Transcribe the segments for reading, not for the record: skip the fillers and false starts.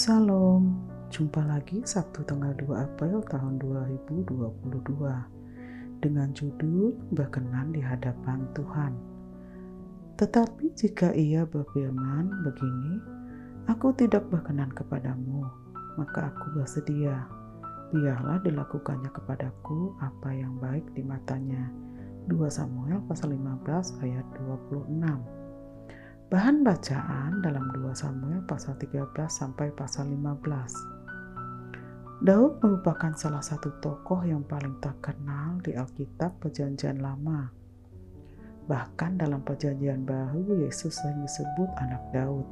Shalom, jumpa lagi Sabtu tanggal 2 April tahun 2022 dengan judul Berkenan di Hadapan Tuhan. Tetapi jika ia berfirman begini, aku tidak berkenan kepadamu, maka aku bersedia, biarlah dilakukannya kepadaku apa yang baik di matanya. 2 Samuel pasal 15 ayat 26. Bahan bacaan dalam 2 Samuel pasal 13 sampai pasal 15. Daud merupakan salah satu tokoh yang paling terkenal di Alkitab Perjanjian Lama. Bahkan dalam Perjanjian Baru, Yesus sering disebut anak Daud.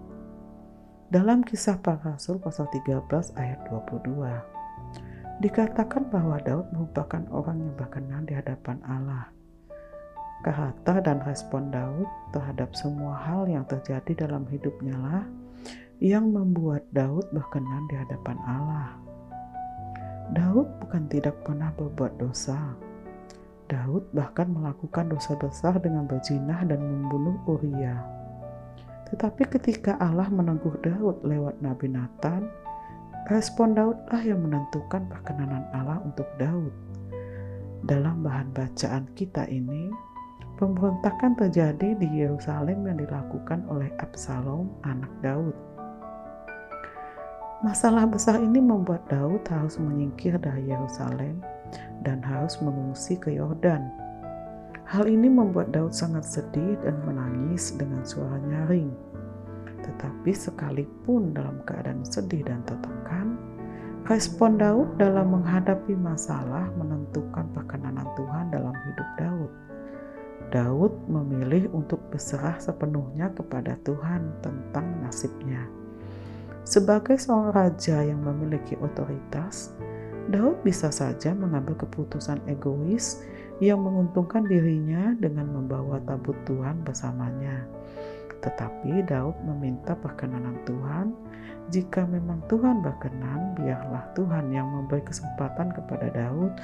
Dalam Kisah Para Rasul pasal 13 ayat 22, dikatakan bahwa Daud merupakan orang yang berkenan di hadapan Allah. Karakter dan respon Daud terhadap semua hal yang terjadi dalam hidupnya lah yang membuat Daud berkenan di hadapan Allah. Daud bukan tidak pernah berbuat dosa. Daud bahkan melakukan dosa besar dengan berzina dan membunuh Uria. Tetapi ketika Allah menegur Daud lewat Nabi Nathan, respon Daudlah yang menentukan perkenanan Allah untuk Daud. Dalam bahan bacaan kita ini, pemberontakan terjadi di Yerusalem yang dilakukan oleh Absalom, anak Daud. Masalah besar ini membuat Daud harus menyingkir dari Yerusalem dan harus mengungsi ke Yordan. Hal ini membuat Daud sangat sedih dan menangis dengan suara nyaring. Tetapi sekalipun dalam keadaan sedih dan tertekan, respon Daud dalam menghadapi masalah menentukan perkenanan Tuhan dalam hidup Daud. Daud memilih untuk berserah sepenuhnya kepada Tuhan tentang nasibnya. Sebagai seorang raja yang memiliki otoritas, Daud bisa saja mengambil keputusan egois yang menguntungkan dirinya dengan membawa tabut Tuhan bersamanya. Tetapi Daud meminta perkenanan Tuhan. Jika memang Tuhan berkenan, biarlah Tuhan yang memberi kesempatan kepada Daud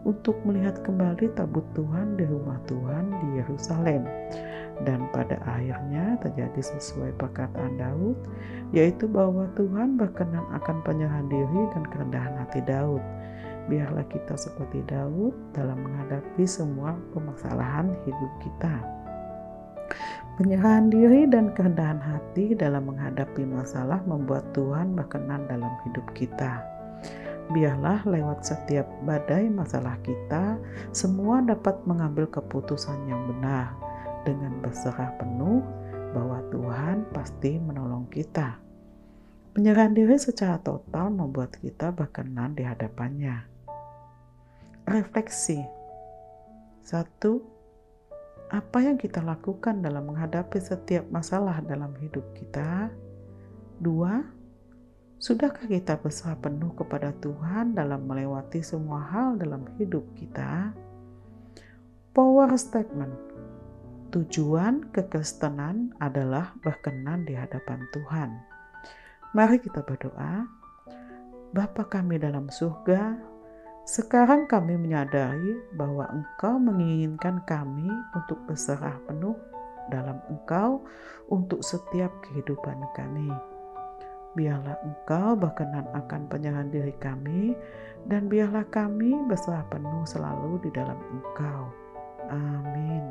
untuk melihat kembali tabut Tuhan di rumah Tuhan di Yerusalem. Dan pada akhirnya terjadi sesuai perkataan Daud, yaitu bahwa Tuhan berkenan akan penyerahan diri dan kerendahan hati Daud. Biarlah kita seperti Daud dalam menghadapi semua permasalahan hidup kita. Penyerahan diri dan kerendahan hati dalam menghadapi masalah membuat Tuhan berkenan dalam hidup kita. Biarlah lewat setiap badai masalah kita, semua dapat mengambil keputusan yang benar dengan berserah penuh bahwa Tuhan pasti menolong kita. Penyerahan diri secara total membuat kita berkenan di hadapannya. Refleksi. 1. Apa yang kita lakukan dalam menghadapi setiap masalah dalam hidup kita? 2. Sudahkah kita berserah penuh kepada Tuhan dalam melewati semua hal dalam hidup kita? Power statement. Tujuan kekristenan adalah berkenan di hadapan Tuhan. Mari kita berdoa. Bapa kami dalam surga, sekarang kami menyadari bahwa Engkau menginginkan kami untuk berserah penuh dalam Engkau untuk setiap kehidupan kami. Biarlah Engkau berkenan akan penyerahan diri kami, dan biarlah kami berserah penuh selalu di dalam Engkau. Amin.